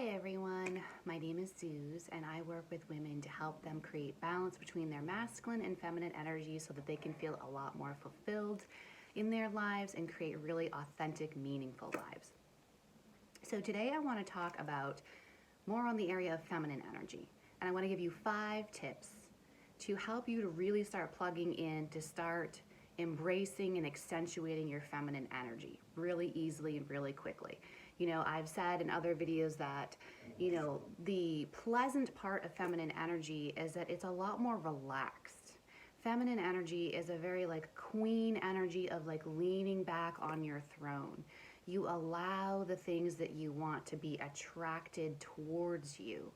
Hi everyone, my name is Suze and I work with women to help them create balance between their masculine and feminine energy so that they can feel a lot more fulfilled in their lives and create really authentic, meaningful lives. So today I want to talk about more on the area of feminine energy, and I want to give you 5 tips to help you to really start plugging in, to start embracing and accentuating your feminine energy really easily and really quickly. You know, I've said in other videos that, the pleasant part of feminine energy is that it's a lot more relaxed. Feminine energy is a very like queen energy of like leaning back on your throne. You allow the things that you want to be attracted towards you.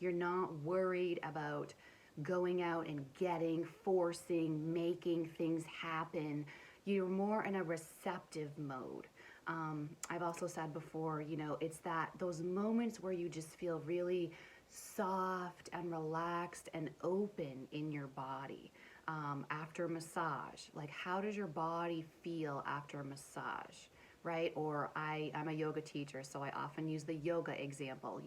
You're not worried about going out and getting, forcing, making things happen. You're more in a receptive mode. I've also said before, it's those moments where you just feel really soft and relaxed and open in your body after a massage. Like, how does your body feel after a massage? Right? Or I'm a yoga teacher, so I often use the yoga example.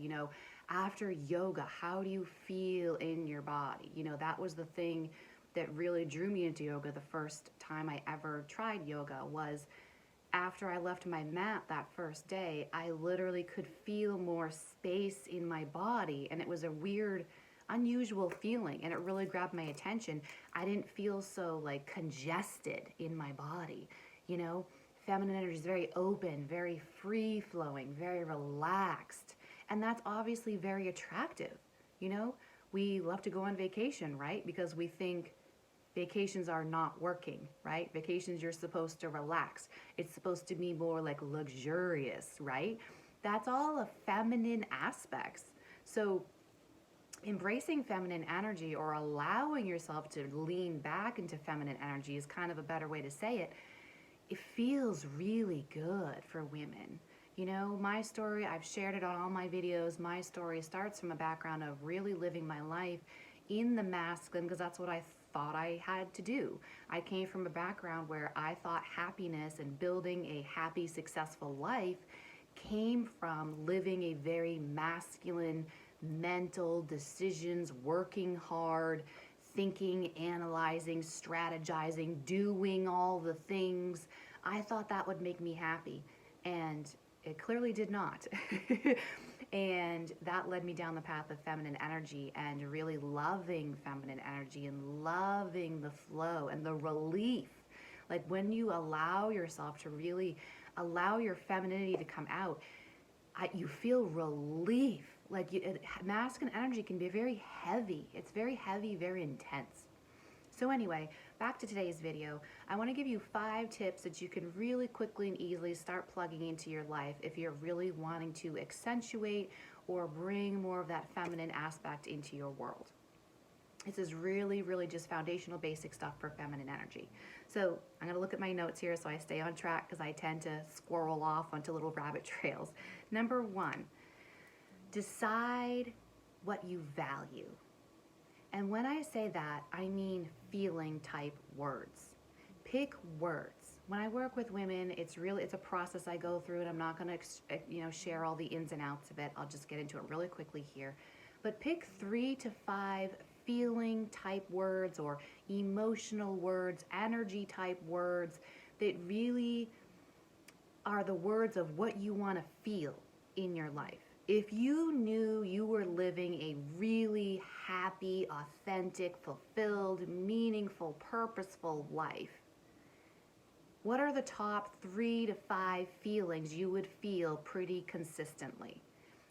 After yoga, how do you feel in your body? That was the thing that really drew me into yoga the first time I ever tried yoga was after I left my mat that first day, I literally could feel more space in my body, and it was a weird, unusual feeling, and it really grabbed my attention. I didn't feel so like congested in my body, Feminine energy is very open, very free flowing, very relaxed, and that's obviously very attractive. We love to go on vacation, right? Because we think vacations are not working, right? Vacations, you're supposed to relax. It's supposed to be more like luxurious, right? That's all a feminine aspects. So embracing feminine energy or allowing yourself to lean back into feminine energy is kind of a better way to say it. It feels really good for women. My story, I've shared it on all my videos. My story starts from a background of really living my life in the masculine because that's what I thought I had to do. I came from a background where I thought happiness and building a happy, successful life came from living a very masculine, mental decisions, working hard, thinking, analyzing, strategizing, doing all the things. I thought that would make me happy, and it clearly did not. And that led me down the path of feminine energy and really loving feminine energy and loving the flow and the relief. Like when you allow yourself to really allow your femininity to come out, you feel relief. Like masculine energy can be very heavy. It's very heavy, very intense. So anyway, back to today's video. I want to give you 5 tips that you can really quickly and easily start plugging into your life if you're really wanting to accentuate or bring more of that feminine aspect into your world. This is really, really just foundational basic stuff for feminine energy. So I'm going to look at my notes here so I stay on track because I tend to squirrel off onto little rabbit trails. Number 1, decide what you value. And when I say that, I mean feeling type words. Pick words. When I work with women, it's a process I go through, and I'm not going to share all the ins and outs of it. I'll just get into it really quickly here. But pick 3 to 5 feeling type words or emotional words, energy type words that really are the words of what you want to feel in your life. If you knew you were living a really happy, authentic, fulfilled, meaningful, purposeful life, what are the top 3 to 5 feelings you would feel pretty consistently?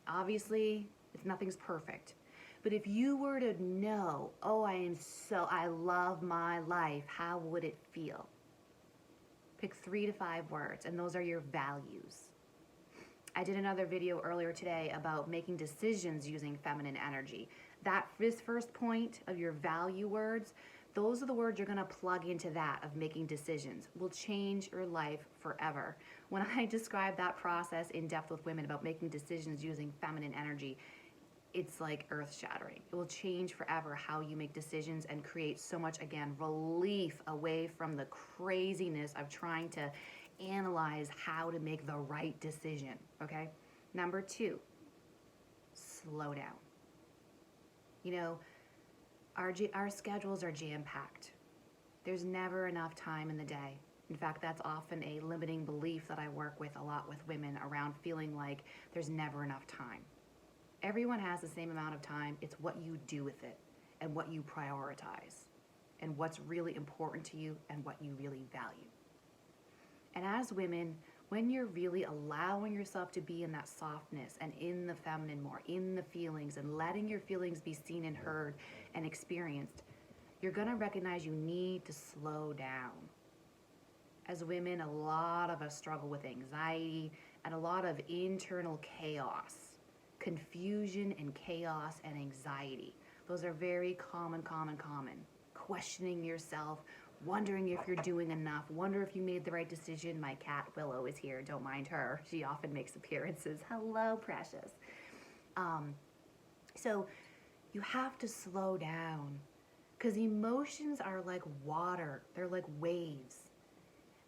Obviously, nothing's perfect. But if you were to know, I love my life, how would it feel? Pick 3 to 5 words, and those are your values. I did another video earlier today about making decisions using feminine energy. This first point of your value words, those are the words you're going to plug into that of making decisions. Will change your life forever. When I describe that process in depth with women about making decisions using feminine energy, it's like earth-shattering. It will change forever how you make decisions and create so much, again, relief away from the craziness of trying to analyze how to make the right decision, okay? Number 2, slow down. You know, our schedules are jam-packed. There's never enough time in the day. In fact, that's often a limiting belief that I work with a lot with women around feeling like there's never enough time. Everyone has the same amount of time. It's what you do with it and what you prioritize and what's really important to you and what you really value. And as women, when you're really allowing yourself to be in that softness and in the feminine more, in the feelings and letting your feelings be seen and heard and experienced, you're going to recognize you need to slow down. As women, a lot of us struggle with anxiety and a lot of internal chaos, confusion and chaos and anxiety. Those are very common. Questioning yourself, wondering if you're doing enough, wonder if you made the right decision. My cat Willow is here, don't mind her. She often makes appearances. Hello, precious. So you have to slow down because emotions are like water, they're like waves.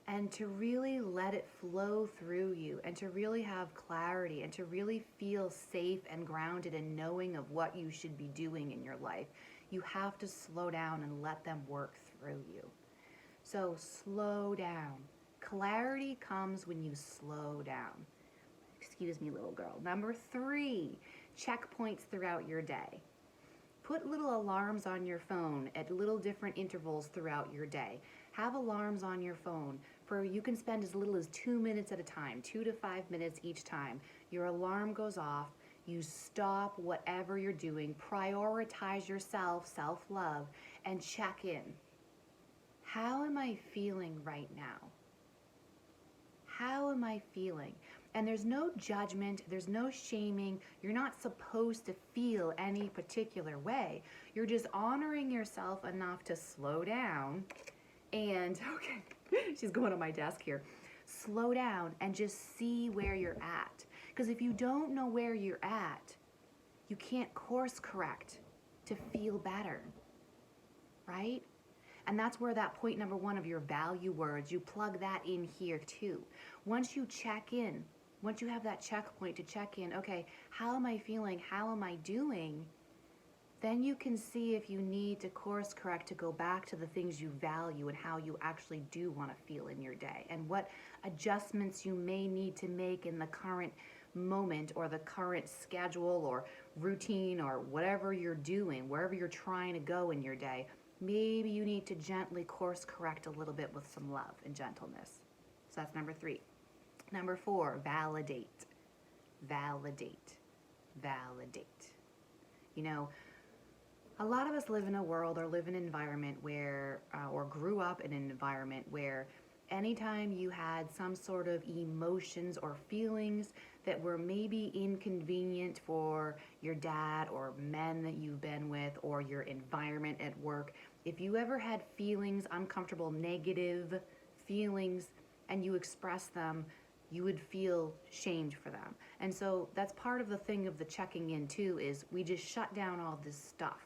And to really let it flow through you and to really have clarity and to really feel safe and grounded and knowing of what you should be doing in your life, you have to slow down and let them work through you. So slow down. Clarity comes when you slow down. Excuse me, little girl. Number 3, checkpoints throughout your day. Put little alarms on your phone at little different intervals throughout your day. Have alarms on your phone for you can spend as little as 2 minutes at a time, 2 to 5 minutes each time. Your alarm goes off. You stop whatever you're doing, prioritize yourself, self-love, and check in. How am I feeling right now? How am I feeling? And there's no judgment, there's no shaming. You're not supposed to feel any particular way. You're just honoring yourself enough to slow down and, okay, she's going on my desk here. Slow down and just see where you're at. Because if you don't know where you're at, you can't course correct to feel better, right? And that's where that point number 1 of your value words, you plug that in here too. Once you check in, once you have that checkpoint to check in, okay, how am I feeling? How am I doing? Then you can see if you need to course correct to go back to the things you value and how you actually do want to feel in your day and what adjustments you may need to make in the current moment or the current schedule or routine or whatever you're doing, wherever you're trying to go in your day. Maybe you need to gently course correct a little bit with some love and gentleness. So that's number 3. Number 4, validate. Validate. Validate. You know, a lot of us live in a world or live in an environment where, or grew up in an environment where anytime you had some sort of emotions or feelings that were maybe inconvenient for your dad or men that you've been with or your environment at work, if you ever had feelings, uncomfortable, negative feelings, and you expressed them, you would feel shamed for them. And so that's part of the thing of the checking in too, is we just shut down all this stuff.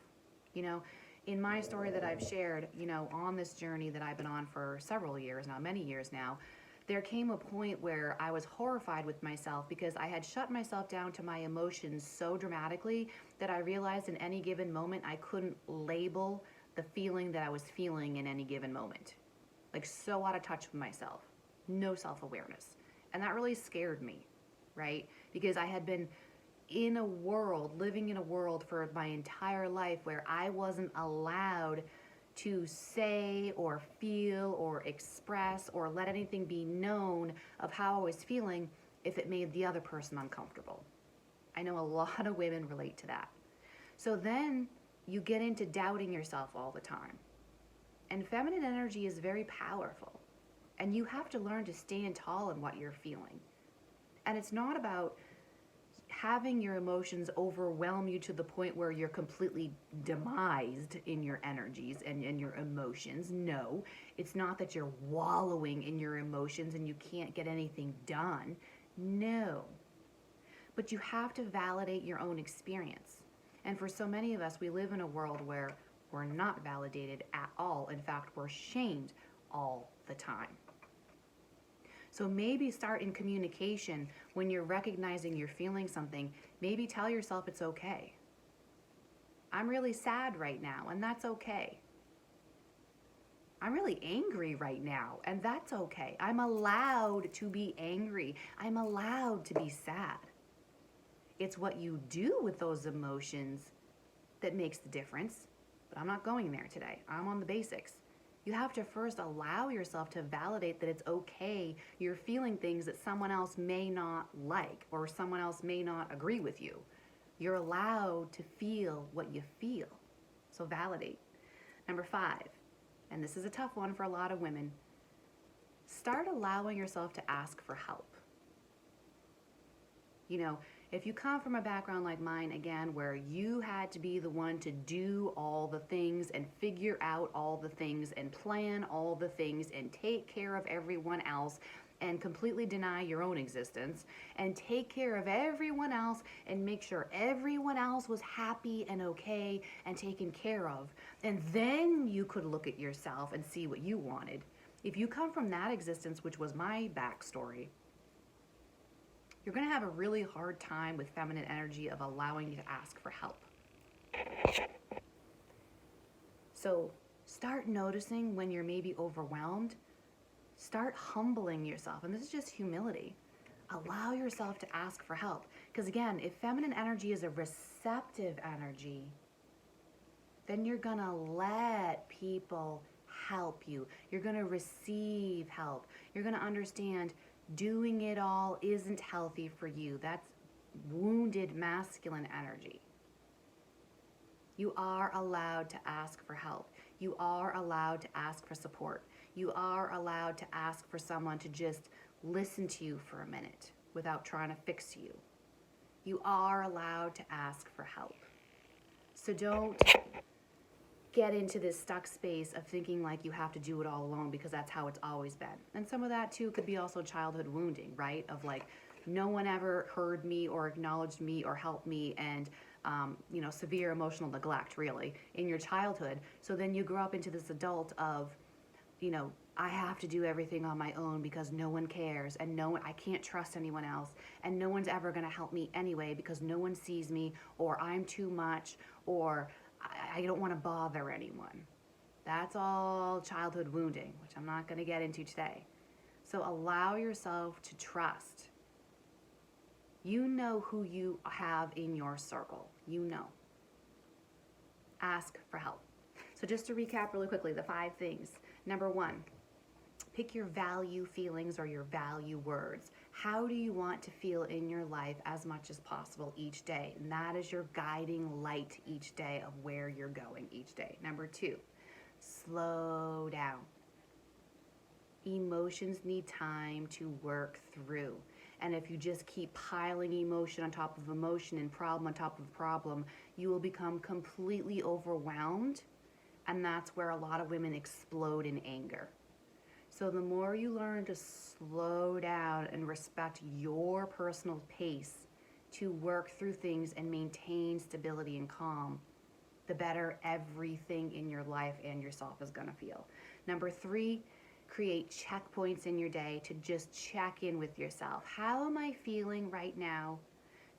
You know, in my story that I've shared, you know, on this journey that I've been on for several years now, many years now, there came a point where I was horrified with myself because I had shut myself down to my emotions so dramatically that I realized in any given moment I couldn't label the feeling that I was feeling in any given moment. Like so out of touch with myself, no self-awareness. And that really scared me, right? Because I had been in a world, living in a world for my entire life where I wasn't allowed to say or feel or express or let anything be known of how I was feeling if it made the other person uncomfortable. I know a lot of women relate to that. So then you get into doubting yourself all the time. And feminine energy is very powerful. And you have to learn to stand tall in what you're feeling. And it's not about having your emotions overwhelm you to the point where you're completely demised in your energies and your emotions. No, it's not that you're wallowing in your emotions and you can't get anything done. No. But you have to validate your own experience. And for so many of us, we live in a world where we're not validated at all. In fact, we're shamed all the time. So maybe start in communication when you're recognizing you're feeling something. Maybe tell yourself it's okay. I'm really sad right now, and that's okay. I'm really angry right now, and that's okay. I'm allowed to be angry. I'm allowed to be sad. It's what you do with those emotions that makes the difference. But I'm not going there today. I'm on the basics. You have to first allow yourself to validate that it's okay you're feeling things that someone else may not like or someone else may not agree with you. You're allowed to feel what you feel. So validate. Number 5, and this is a tough one for a lot of women, start allowing yourself to ask for help. You know, if you come from a background like mine, again, where you had to be the one to do all the things and figure out all the things and plan all the things and take care of everyone else and completely deny your own existence and take care of everyone else and make sure everyone else was happy and okay and taken care of, and then you could look at yourself and see what you wanted. If you come from that existence, which was my backstory, you're going to have a really hard time with feminine energy of allowing you to ask for help. So start noticing when you're maybe overwhelmed. Start humbling yourself. And this is just humility. Allow yourself to ask for help. Because again, if feminine energy is a receptive energy, then you're going to let people help you. You're going to receive help. You're going to understand doing it all isn't healthy for you. That's wounded masculine energy. You are allowed to ask for help. You are allowed to ask for support. You are allowed to ask for someone to just listen to you for a minute without trying to fix you. You are allowed to ask for help. So don't get into this stuck space of thinking like you have to do it all alone, because that's how it's always been. And some of that too could be also childhood wounding, right? Of like, no one ever heard me or acknowledged me or helped me, and severe emotional neglect really in your childhood. So then you grow up into this adult of, I have to do everything on my own because no one cares, and I can't trust anyone else, and no one's ever going to help me anyway because no one sees me, or I'm too much, or I don't want to bother anyone. That's all childhood wounding, which I'm not going to get into today. So allow yourself to trust. You know who you have in your circle. You know. Ask for help. So just to recap really quickly, the 5 things. Number 1, pick your value feelings or your value words. How do you want to feel in your life as much as possible each day? And that is your guiding light each day of where you're going each day. Number 2, slow down. Emotions need time to work through. And if you just keep piling emotion on top of emotion and problem on top of problem, you will become completely overwhelmed. And that's where a lot of women explode in anger. So the more you learn to slow down and respect your personal pace to work through things and maintain stability and calm, the better everything in your life and yourself is going to feel. Number 3, create checkpoints in your day to just check in with yourself. How am I feeling right now?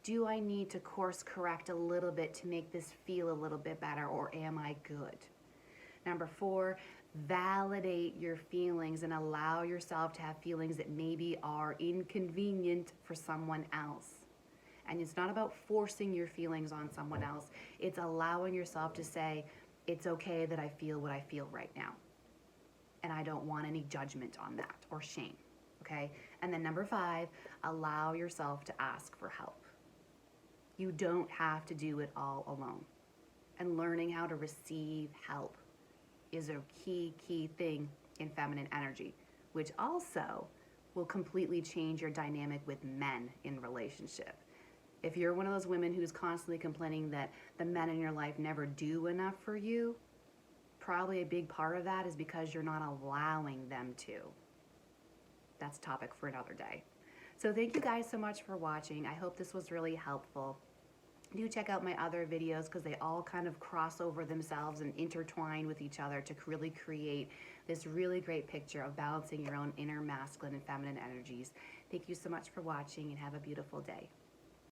Do I need to course correct a little bit to make this feel a little bit better, or am I good? Number 4, validate your feelings and allow yourself to have feelings that maybe are inconvenient for someone else. And it's not about forcing your feelings on someone else. It's allowing yourself to say, it's okay that I feel what I feel right now. And I don't want any judgment on that or shame, okay? And then number 5, allow yourself to ask for help. You don't have to do it all alone. And learning how to receive help is a key thing in feminine energy, which also will completely change your dynamic with men in relationship. If you're one of those women who's constantly complaining that the men in your life never do enough for you, probably a big part of that is because you're not allowing them to. That's a topic for another day. So thank you guys so much for watching. I hope this was really helpful. Do check out my other videos because they all kind of cross over themselves and intertwine with each other to really create this really great picture of balancing your own inner masculine and feminine energies. Thank you so much for watching, and have a beautiful day.